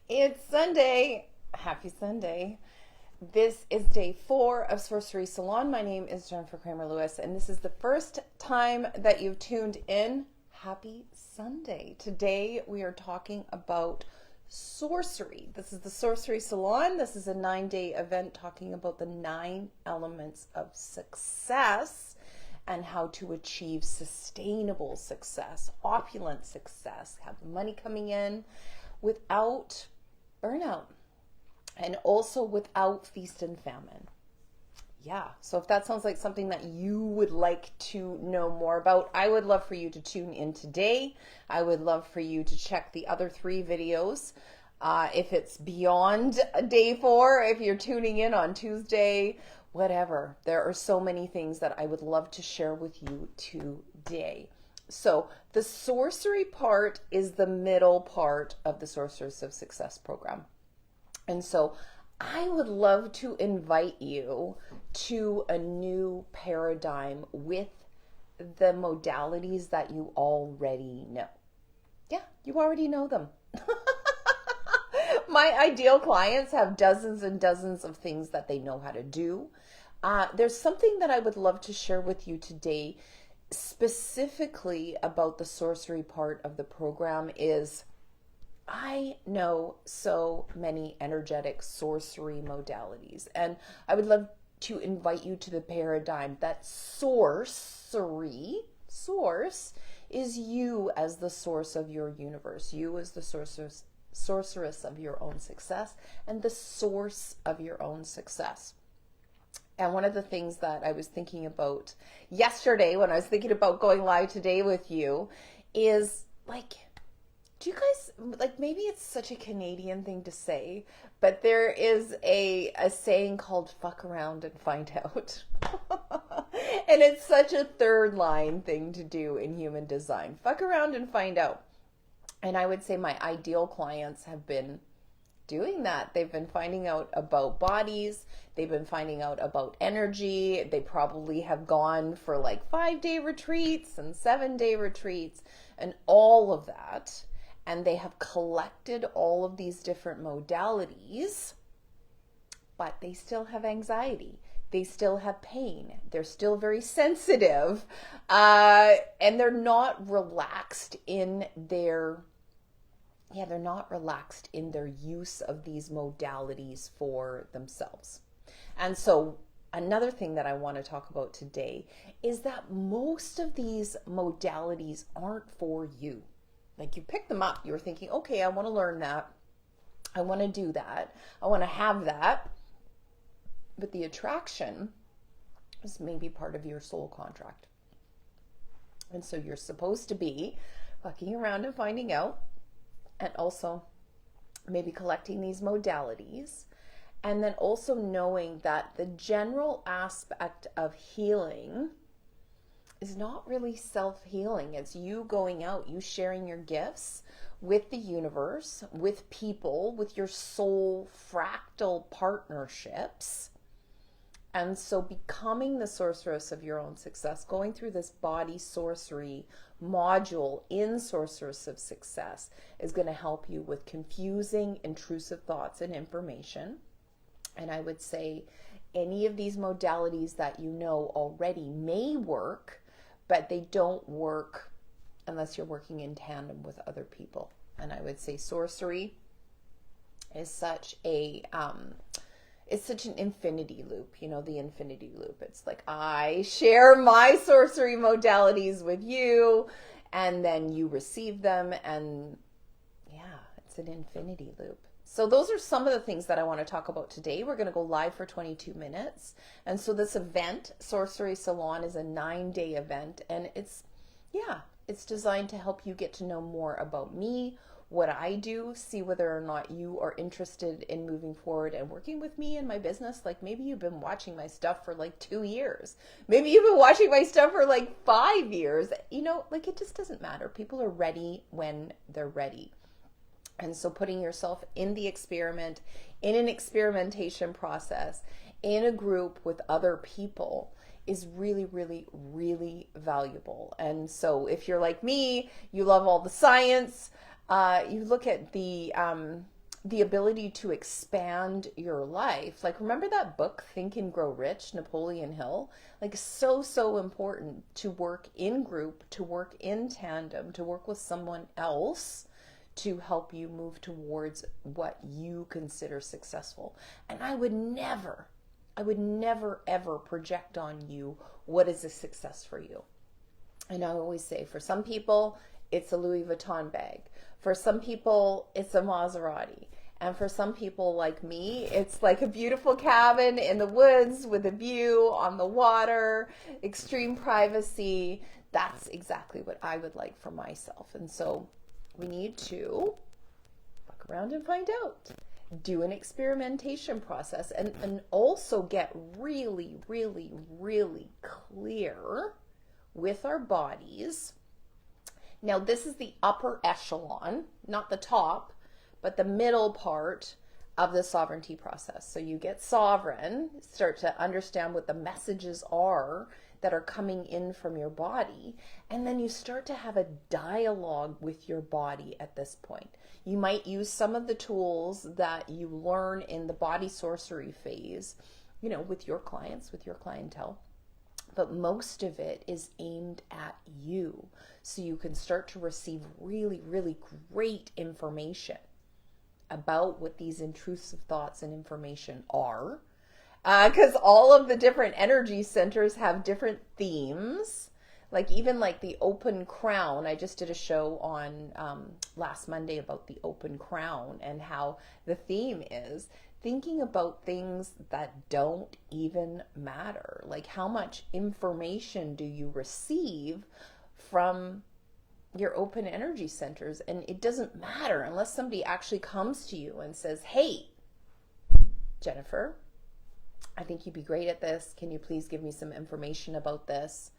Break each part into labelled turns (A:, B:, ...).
A: It's Sunday. Happy Sunday. This is day 4 of Sorcery Salon. My name is Jennifer Kramer Lewis, and this is the first time that you've tuned in. Happy Sunday. Today we are talking about sorcery. This is the Sorcery Salon. This is a 9-day event talking about the 9 elements of success and how to achieve sustainable success, opulent success, have the money coming in without burnout and also without feast and famine. Yeah, so if that sounds like something that you would like to know more about, I would love for you to tune in today. I would love for you to check the other 3 videos. If it's beyond day 4, if you're tuning in on Tuesday, whatever. There are so many things that I would love to share with you today. So the sorcery part is the middle part of the Sorceress of Success program. And so I would love to invite you to a new paradigm with the modalities that you already know. Yeah, you already know them. My ideal clients have dozens and dozens of things that they know how to do. There's something that I would love to share with you today, specifically about the sorcery part of the program. Is I know so many energetic sorcery modalities, and I would love to invite you to the paradigm that source is you as the source of your universe, you as the sorceress of your own success, and the source of your own success. And one of the things that I was thinking about yesterday when I was thinking about going live today with you is like, do you guys, like, maybe it's such a Canadian thing to say, but there is a saying called fuck around and find out. And it's such a third line thing to do in human design. Fuck around and find out. And I would say my ideal clients have been doing that. They've been finding out about bodies. They've been finding out about energy. They probably have gone for like 5-day retreats and 7-day retreats and all of that. And they have collected all of these different modalities, but they still have anxiety. They still have pain. They're still very sensitive, and they're not relaxed in their use of these modalities for themselves. And so another thing that I want to talk about today is that most of these modalities aren't for you. Like, you pick them up, you're thinking, okay, I want to learn that. I want to do that. I want to have that. But the attraction is maybe part of your soul contract. And so you're supposed to be fucking around and finding out, and also maybe collecting these modalities, and then also knowing that the general aspect of healing is not really self-healing. It's you going out, you sharing your gifts with the universe, with people, with your soul fractal partnerships. And so becoming the sorceress of your own success, going through this body sorcery module in Sorceress of Success, is going to help you with confusing, intrusive thoughts and information. And I would say any of these modalities that you know already may work, but they don't work unless you're working in tandem with other people. And I would say sorcery is such a it's such an infinity loop, you know, the infinity loop. It's like, I share my sorcery modalities with you, and then you receive them, and yeah, it's an infinity loop. So those are some of the things that I want to talk about today. We're going to go live for 22 minutes. And so this event, Sorcery Salon, is a 9-day event, and it's designed to help you get to know more about me, what I do, see whether or not you are interested in moving forward and working with me in my business. Like, maybe you've been watching my stuff for like 2 years. Maybe you've been watching my stuff for like 5 years. You know, like, it just doesn't matter. People are ready when they're ready. And so putting yourself in the experiment, in an experimentation process, in a group with other people is really, really, really valuable. And so if you're like me, you love all the science, you look at the the ability to expand your life. Like, remember that book, Think and Grow Rich, Napoleon Hill? Like, so important to work in group, to work in tandem, to work with someone else to help you move towards what you consider successful. And I would never ever project on you what is a success for you. And I always say, for some people, it's a Louis Vuitton bag. For some people, it's a Maserati. And for some people like me, it's like a beautiful cabin in the woods with a view on the water, extreme privacy. That's exactly what I would like for myself. And so we need to look around and find out. Do an experimentation process and also get really clear with our bodies. Now, this is the upper echelon, not the top, but the middle part of the sovereignty process. So you get sovereign, start to understand what the messages are that are coming in from your body, and then you start to have a dialogue with your body at this point. You might use some of the tools that you learn in the body sorcery phase, with your clients, with your clientele. But most of it is aimed at you, so you can start to receive really great information about what these intrusive thoughts and information are, because all of the different energy centers have different themes. Like, even like the open crown, I just did a show on last Monday about the open crown and how the theme is thinking about things that don't even matter. Like, how much information do you receive from your open energy centers? And it doesn't matter unless somebody actually comes to you and says, hey, Jennifer, I think you'd be great at this. Can you please give me some information about this?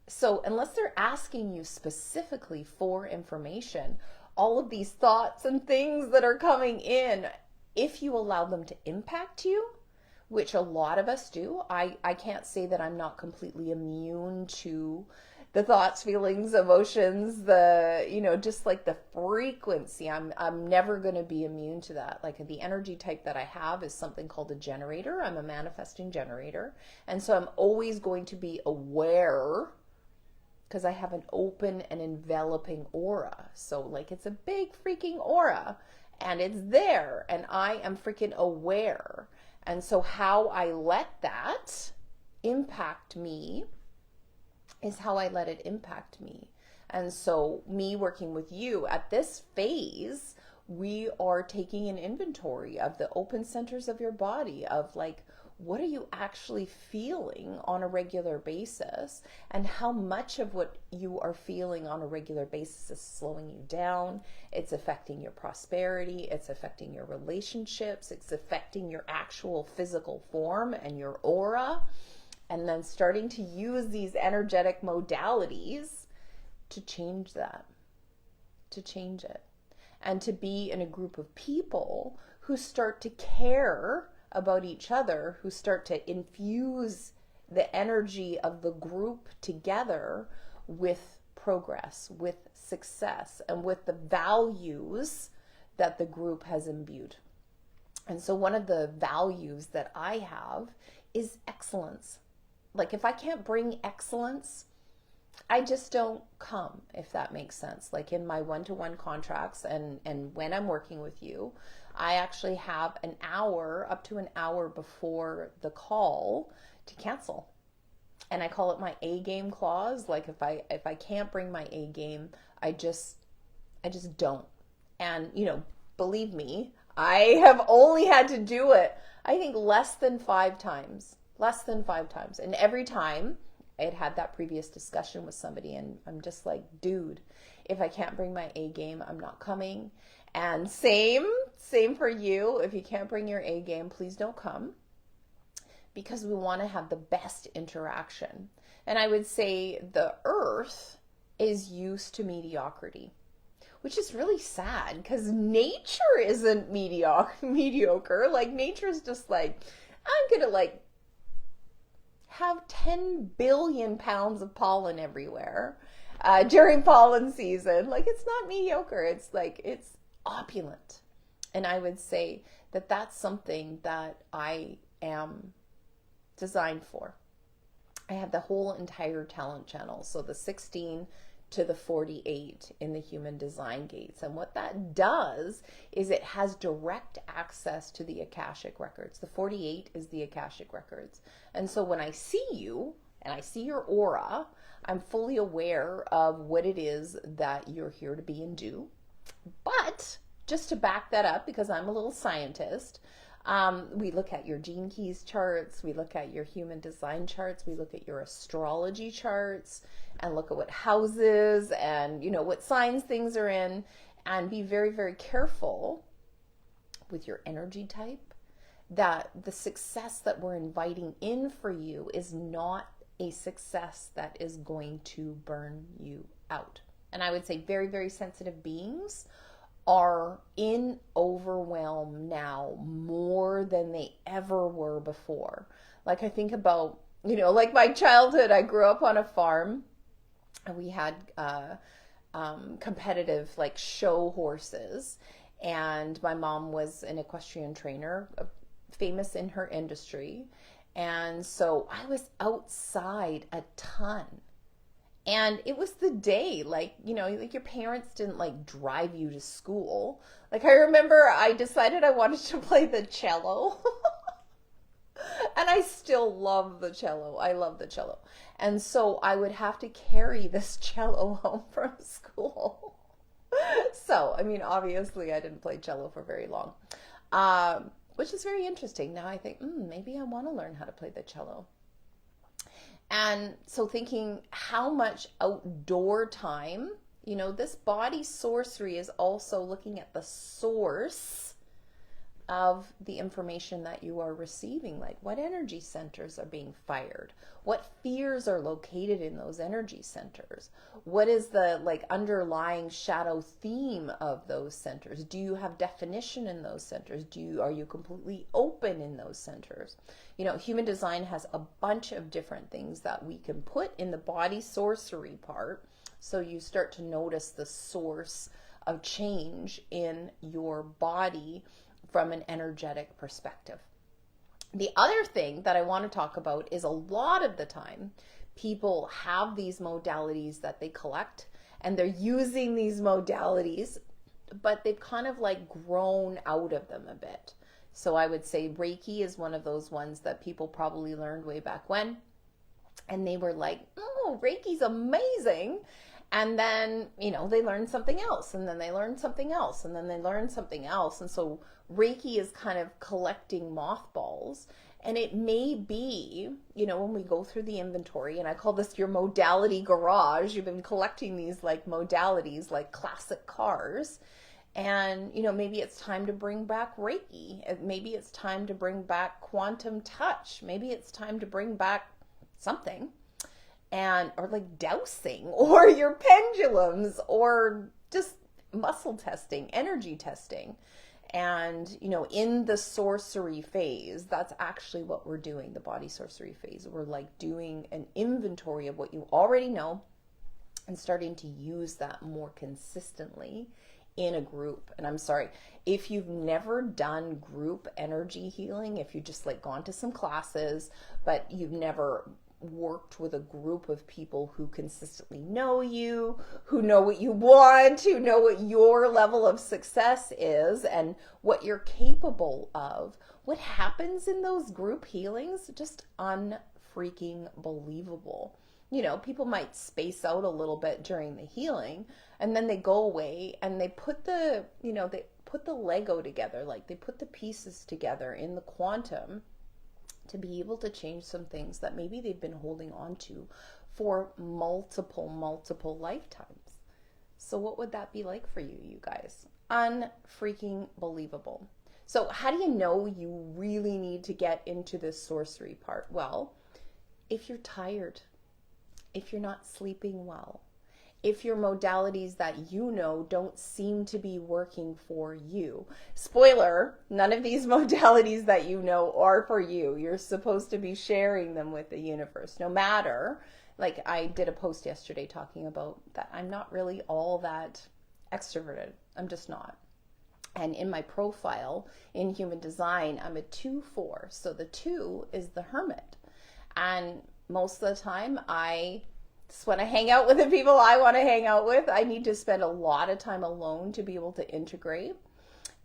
A: So unless they're asking you specifically for information, all of these thoughts and things that are coming in, if you allow them to impact you, which a lot of us do, I can't say that I'm not completely immune to the thoughts, feelings, emotions, just like the frequency. I'm never going to be immune to that. Like, the energy type that I have is something called a generator. I'm a manifesting generator. And so I'm always going to be aware, because I have an open and enveloping aura. So like, it's a big freaking aura and it's there and I am freaking aware. And so how I let that impact me is how I let it impact me. And so me working with you at this phase, we are taking an inventory of the open centers of your body, of like, what are you actually feeling on a regular basis, and how much of what you are feeling on a regular basis is slowing you down. It's affecting your prosperity, it's affecting your relationships, it's affecting your actual physical form and your aura. And then starting to use these energetic modalities to change that, to change it, and to be in a group of people who start to care about each other, who start to infuse the energy of the group together with progress, with success, and with the values that the group has imbued. And so one of the values that I have is excellence. Like, if I can't bring excellence, I just don't come, if that makes sense. Like, in my one-to-one contracts and when I'm working with you, I actually have an hour, up to an hour before the call, to cancel. And I call it my A game clause. Like, if I can't bring my A game, I just don't. And, believe me, I have only had to do it, I think, less than 5 times. And every time I had that previous discussion with somebody, and I'm just like, dude, if I can't bring my A game, I'm not coming. And same for you. If you can't bring your A game, please don't come, because we want to have the best interaction. And I would say the earth is used to mediocrity, which is really sad, because nature isn't mediocre. Like, nature is just like, I'm going to have 10 billion pounds of pollen everywhere during pollen season. Like, it's not mediocre. It's like, it's opulent. And I would say that that's something that I am designed for. I have the whole entire talent channel, so the 16 to the 48 in the human design gates. And what that does is it has direct access to the Akashic records. The 48 is the Akashic records. And so when I see you and I see your aura, I'm fully aware of what it is that you're here to be and do. But just to back that up, because I'm a little scientist, we look at your gene keys charts, we look at your human design charts, we look at your astrology charts, and look at what houses and, what signs things are in, and be very, very careful with your energy type, that the success that we're inviting in for you is not a success that is going to burn you out. And I would say very, very sensitive beings are in overwhelm now more than they ever were before. Like I think about, like my childhood, I grew up on a farm and we had competitive like show horses, and my mom was an equestrian trainer, famous in her industry. And so I was outside a ton. And it was the day, like your parents didn't like drive you to school. Like I remember I decided I wanted to play the cello. And I still love the cello. I love the cello. And so I would have to carry this cello home from school. So, obviously I didn't play cello for very long, which is very interesting. Now I think, maybe I want to learn how to play the cello. And so thinking how much outdoor time, this body sorcery is also looking at the source of the information that you are receiving, like what energy centers are being fired, what fears are located in those energy centers, what is the underlying shadow theme of those centers, do you have definition in those centers, are you completely open in those centers? Human design has a bunch of different things that we can put in the body sorcery part, so you start to notice the source of change in your body from an energetic perspective. The other thing that I want to talk about is a lot of the time people have these modalities that they collect and they're using these modalities, but they've kind of grown out of them a bit. So I would say Reiki is one of those ones that people probably learned way back when, and they were like, oh, Reiki's amazing. And then, they learned something else, and then they learned something else, and then they learned something else. And so Reiki is kind of collecting mothballs. And it may be, when we go through the inventory, and I call this your modality garage, you've been collecting these modalities, like classic cars. And, maybe it's time to bring back Reiki. Maybe it's time to bring back quantum touch. Maybe it's time to bring back something. Or dowsing, or your pendulums, or just muscle testing, energy testing. And, in the sorcery phase, that's actually what we're doing, the body sorcery phase. We're doing an inventory of what you already know and starting to use that more consistently in a group. And I'm sorry, if you've never done group energy healing, if you've just gone to some classes, but you've never worked with a group of people who consistently know you, who know what you want, who know what your level of success is and what you're capable of, what happens in those group healings, just unfreaking believable. People might space out a little bit during the healing, and then they go away and they put the Lego together, they put the pieces together in the quantum to be able to change some things that maybe they've been holding on to for multiple lifetimes. So what would that be like for you, you guys? Unfreaking believable. So how do you know you really need to get into this sorcery part? Well, if you're tired, if you're not sleeping well, if your modalities that don't seem to be working for you. Spoiler, none of these modalities that are for you. You're supposed to be sharing them with the universe. No matter, I did a post yesterday talking about that I'm not really all that extroverted. I'm just not. And in my profile in human design, I'm a 2-4. So the 2 is the hermit. And most of the time, I just want to hang out with the people I want to hang out with. I need to spend a lot of time alone to be able to integrate.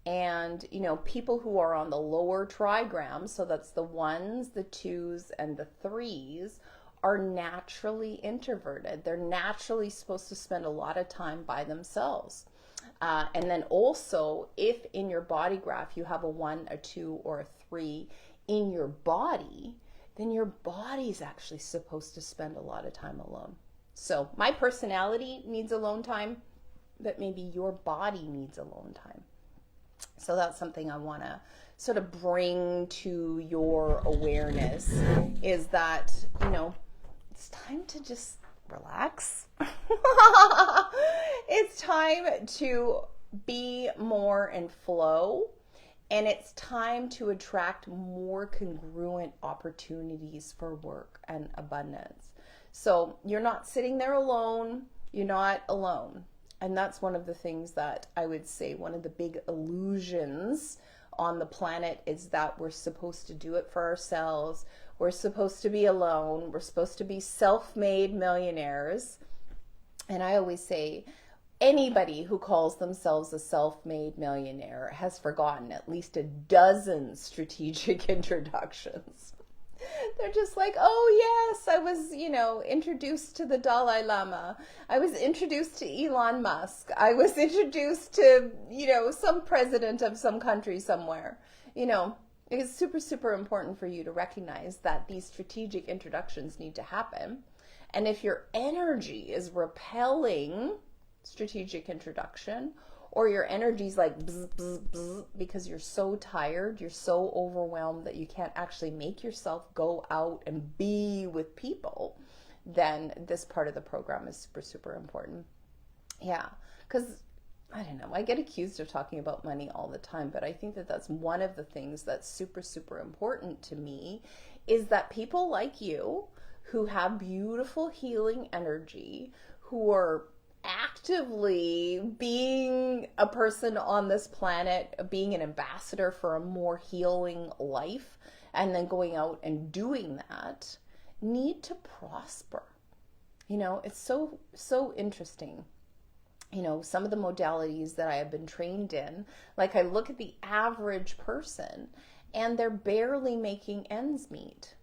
A: And, you know, people who are on the lower trigram, so that's the 1s, the 2s, and the 3s, are naturally introverted. They're naturally supposed to spend a lot of time by themselves. And then also, if in your body graph you have a 1, a 2, or a 3 in your body, then your body's actually supposed to spend a lot of time alone. So my personality needs alone time, but maybe your body needs alone time. So that's something I want to sort of bring to your awareness, is that, you know, it's time to just relax. It's time to be more in flow, and it's time to attract more congruent opportunities for work and abundance. So you're not sitting there alone. You're not alone. And that's one of the things that I would say, one of the big illusions on the planet, is that we're supposed to do it for ourselves. We're supposed to be alone. We're supposed to be self-made millionaires. And I always say, anybody who calls themselves a self-made millionaire has forgotten at least a dozen strategic introductions. They're just like, oh yes, I was, you know, introduced to the Dalai Lama. I was introduced to Elon Musk. I was introduced to, you know, some president of some country somewhere. You know, it's super, super important for you to recognize that these strategic introductions need to happen. And if your energy is repelling strategic introduction, or your energy's like bzz, bzz, bzz, because you're so tired, you're so overwhelmed that you can't actually make yourself go out and be with people, then this part of the program is super, super important. Yeah, because I don't know, I get accused of talking about money all the time, but I think that that's one of the things that's super, super important to me, is that people like you who have beautiful healing energy, who are actively being a person on this planet, being an ambassador for a more healing life, and then going out and doing that, need to prosper. You know, it's so interesting. You know, some of the modalities that I have been trained in, like I look at the average person and they're barely making ends meet.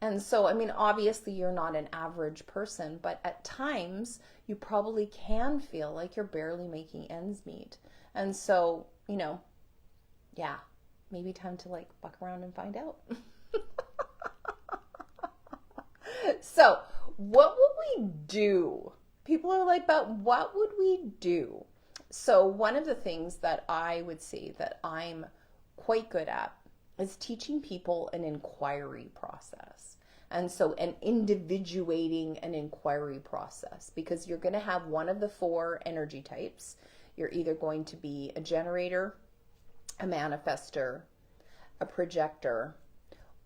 A: And so, I mean, obviously you're not an average person, but at times you probably can feel like you're barely making ends meet. And so, you know, yeah, maybe time to like buck around and find out. So, what would we do? People are like, but what would we do? So one of the things that I would say that I'm quite good at is teaching people an inquiry process. And so an individuating an inquiry process, because you're going to have one of the 4 energy types. You're either going to be a generator, a manifester, a projector,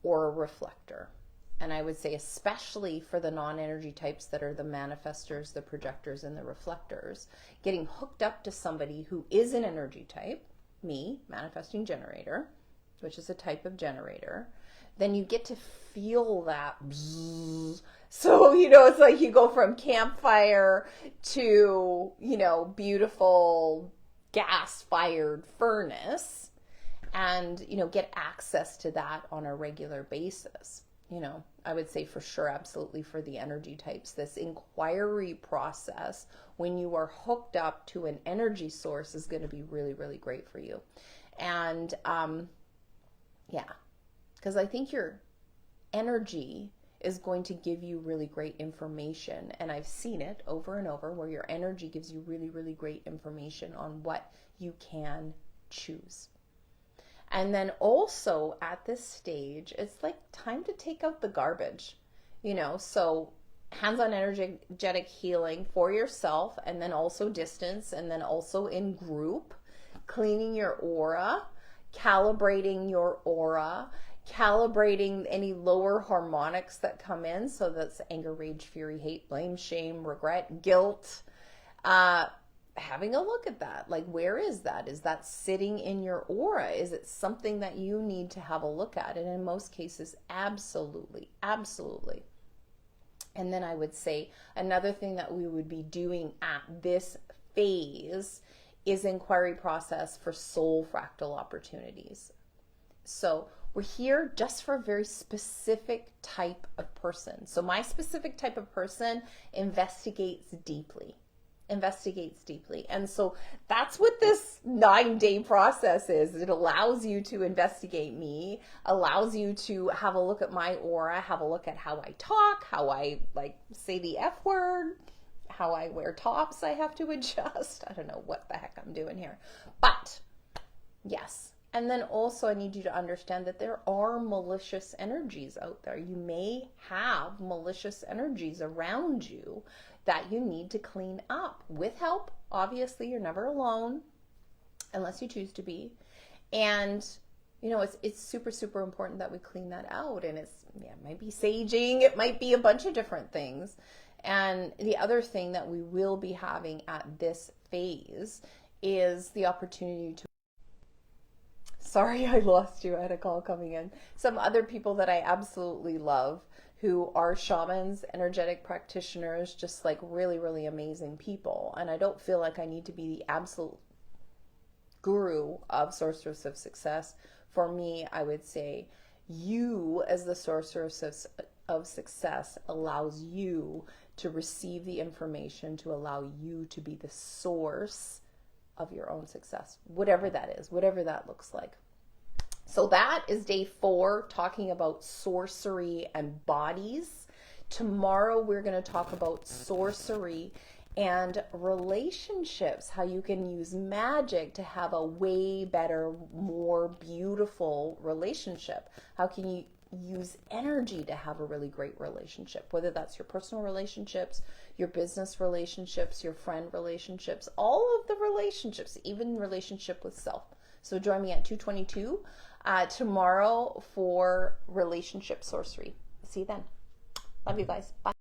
A: or a reflector. And I would say especially for the non-energy types that are the manifestors, the projectors, and the reflectors, getting hooked up to somebody who is an energy type, me, manifesting generator, which is a type of generator, then you get to feel that bzzz. So, you know, it's like you go from campfire to, you know, beautiful gas-fired furnace, and, you know, get access to that on a regular basis. You know, I would say for sure, absolutely, for the energy types, this inquiry process when you are hooked up to an energy source is going to be really, really great for you. And yeah, because I think your energy is going to give you really great information. And I've seen it over and over where your energy gives you really, really great information on what you can choose. And then also at this stage, it's like time to take out the garbage, you know, so hands-on energetic healing for yourself, and then also distance, and then also in group, cleaning your aura, calibrating your aura, calibrating any lower harmonics that come in. So that's anger, rage, fury, hate, blame, shame, regret, guilt, having a look at that. Like, where is that? Is that sitting in your aura? Is it something that you need to have a look at? And in most cases, absolutely, absolutely. And then I would say another thing that we would be doing at this phase is inquiry process for soul fractal opportunities. So we're here just for a very specific type of person. So my specific type of person investigates deeply. And so that's what this 9-day process is. It allows you to investigate me, allows you to have a look at my aura, have a look at how I talk, how I like say the F word, how I wear tops I have to adjust. I don't know what the heck I'm doing here. But yes. And then also I need you to understand that there are malicious energies out there. You may have malicious energies around you that you need to clean up with help. Obviously, you're never alone unless you choose to be. And you know, it's super, super important that we clean that out. And it might be saging, it might be a bunch of different things. And the other thing that we will be having at this phase is the opportunity to... Sorry, I lost you. I had a call coming in. Some other people that I absolutely love who are shamans, energetic practitioners, just like really, really amazing people. And I don't feel like I need to be the absolute guru of Sorceress of Success. For me, I would say you as the Sorceress of Success allows you to receive the information to allow you to be the source of your own success, whatever that is, whatever that looks like. So that is day 4, talking about sorcery and bodies. Tomorrow we're going to talk about sorcery and relationships, how you can use magic to have a way better, more beautiful relationship. How can you use energy to have a really great relationship, whether that's your personal relationships, your business relationships, your friend relationships, all of the relationships, even relationship with self. So join me at 2:22 tomorrow for relationship sorcery. See you then. Love you guys. Bye.